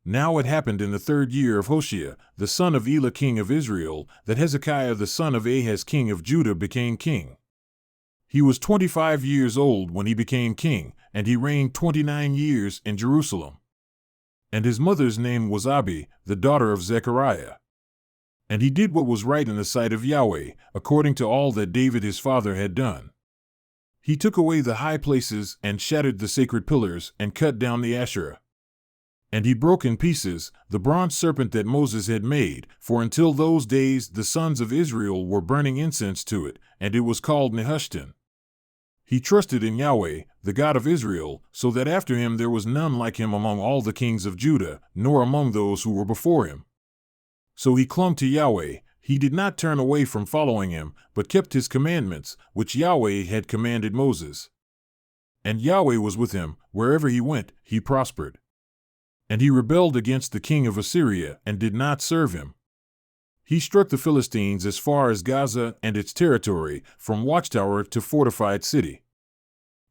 Now it happened in the 3rd year of Hoshea, the son of Elah king of Israel, that Hezekiah the son of Ahaz king of Judah became king. He was 25 years old when he became king, and he reigned 29 years in Jerusalem. And his mother's name was Abi, the daughter of Zechariah. And he did what was right in the sight of Yahweh, according to all that David his father had done. He took away the high places and shattered the sacred pillars and cut down the Asherah. And he broke in pieces the bronze serpent that Moses had made, for until those days the sons of Israel were burning incense to it, and it was called Nehushtan. He trusted in Yahweh, the God of Israel, so that after him there was none like him among all the kings of Judah, nor among those who were before him. So he clung to Yahweh. He did not turn away from following him, but kept his commandments, which Yahweh had commanded Moses. And Yahweh was with him. Wherever he went, he prospered. And he rebelled against the king of Assyria and did not serve him. He struck the Philistines as far as Gaza and its territory, from watchtower to fortified city.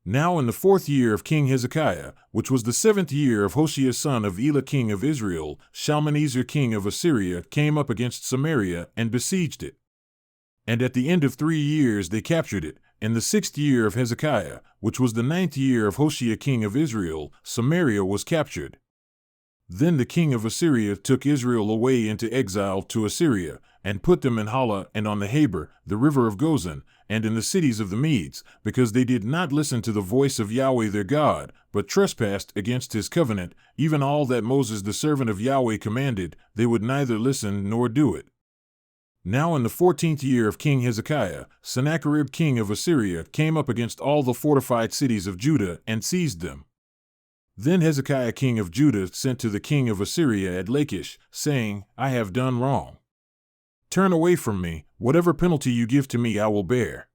Now in the 4th year of King Hezekiah, which was the 7th year of Hoshea son of Elah king of Israel, Shalmaneser king of Assyria came up against Samaria and besieged it. And at the end of 3 years they captured it. In the 6th year of Hezekiah, which was the 9th year of Hoshea king of Israel, Samaria was captured. Then the king of Assyria took Israel away into exile to Assyria, and put them in Hala and on the Habor, the river of Gozan, and in the cities of the Medes, because they did not listen to the voice of Yahweh their God, but trespassed against his covenant, even all that Moses the servant of Yahweh commanded, they would neither listen nor do it. Now in the 14th year of King Hezekiah, Sennacherib king of Assyria came up against all the fortified cities of Judah and seized them. Then Hezekiah king of Judah sent to the king of Assyria at Lachish, saying, I have done wrong. Turn away from me. Whatever penalty you give to me I will bear.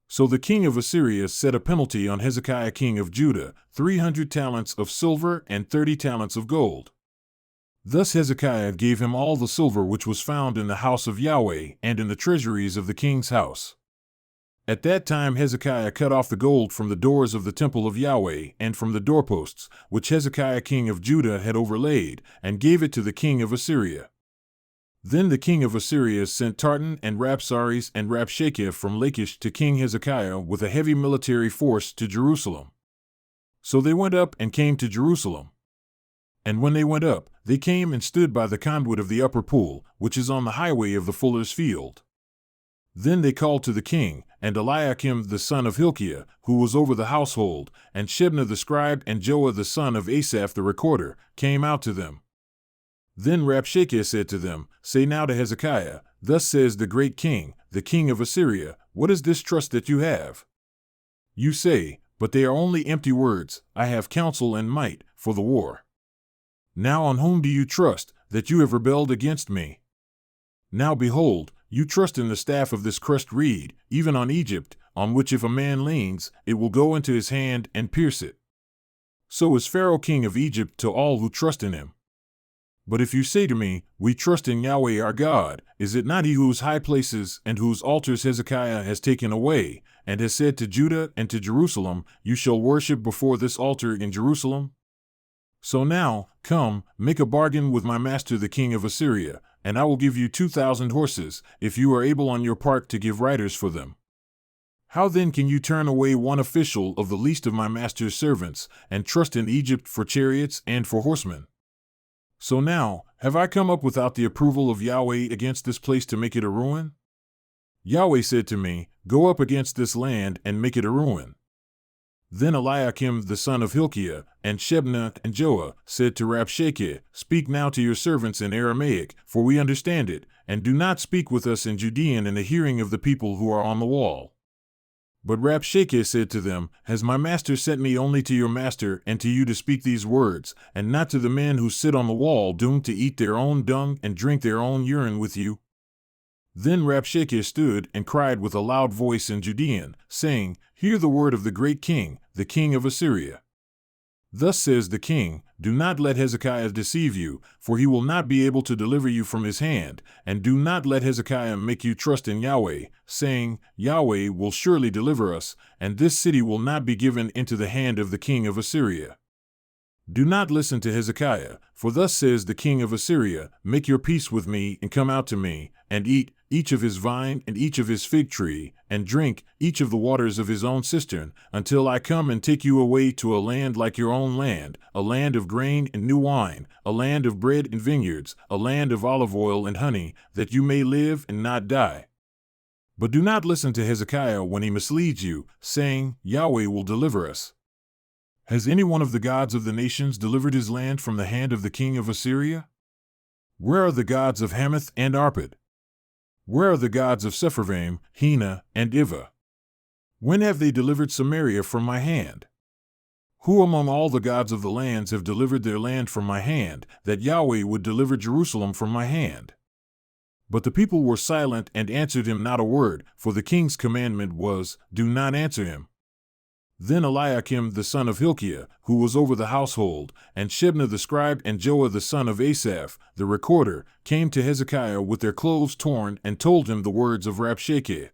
So the king of Assyria set a penalty on Hezekiah king of Judah, 300 talents of silver and 30 talents of gold. Thus Hezekiah gave him all the silver which was found in the house of Yahweh and in the treasuries of the king's house. At that time Hezekiah cut off the gold from the doors of the temple of Yahweh and from the doorposts, which Hezekiah king of Judah had overlaid, and gave it to the king of Assyria. Then the king of Assyria sent Tartan and Rabsaris and Rabshakeh from Lachish to King Hezekiah with a heavy military force to Jerusalem. So they went up and came to Jerusalem. And when they went up, they came and stood by the conduit of the upper pool, which is on the highway of the fuller's field. Then they called to the king, and Eliakim the son of Hilkiah, who was over the household, and Shebna the scribe and Joah the son of Asaph the recorder, came out to them. Then Rabshakeh said to them, Say now to Hezekiah, Thus says the great king, the king of Assyria, What is this trust that you have? You say, But they are only empty words, I have counsel and might for the war. Now on whom do you trust, that you have rebelled against me? Now behold, you trust in the staff of this crushed reed, even on Egypt, on which if a man leans, it will go into his hand and pierce it. So is Pharaoh king of Egypt to all who trust in him. But if you say to me, We trust in Yahweh our God, is it not he whose high places and whose altars Hezekiah has taken away, and has said to Judah and to Jerusalem, You shall worship before this altar in Jerusalem? So now, come, make a bargain with my master the king of Assyria, and I will give you 2,000 horses, if you are able on your part to give riders for them. How then can you turn away one official of the least of my master's servants, and trust in Egypt for chariots and for horsemen? So now, have I come up without the approval of Yahweh against this place to make it a ruin? Yahweh said to me, Go up against this land and make it a ruin. Then Eliakim the son of Hilkiah, and Shebna and Joah, said to Rabshakeh, Speak now to your servants in Aramaic, for we understand it, and do not speak with us in Judean in the hearing of the people who are on the wall. But Rabshakeh said to them, Has my master sent me only to your master and to you to speak these words, and not to the men who sit on the wall doomed to eat their own dung and drink their own urine with you? Then Rabshakeh stood and cried with a loud voice in Judean, saying, Hear the word of the great king, the king of Assyria. Thus says the king, Do not let Hezekiah deceive you, for he will not be able to deliver you from his hand, and do not let Hezekiah make you trust in Yahweh, saying, Yahweh will surely deliver us, and this city will not be given into the hand of the king of Assyria. Do not listen to Hezekiah, for thus says the king of Assyria, make your peace with me and come out to me, and eat each of his vine and each of his fig tree, and drink each of the waters of his own cistern, until I come and take you away to a land like your own land, a land of grain and new wine, a land of bread and vineyards, a land of olive oil and honey, that you may live and not die. But do not listen to Hezekiah when he misleads you, saying, Yahweh will deliver us. Has any one of the gods of the nations delivered his land from the hand of the king of Assyria? Where are the gods of Hamath and Arpad? Where are the gods of Sepharvaim, Hena, and Ivah? When have they delivered Samaria from my hand? Who among all the gods of the lands have delivered their land from my hand, that Yahweh would deliver Jerusalem from my hand? But the people were silent and answered him not a word, for the king's commandment was, do not answer him. Then Eliakim the son of Hilkiah, who was over the household, and Shebna the scribe and Joah the son of Asaph, the recorder, came to Hezekiah with their clothes torn and told him the words of Rabshakeh,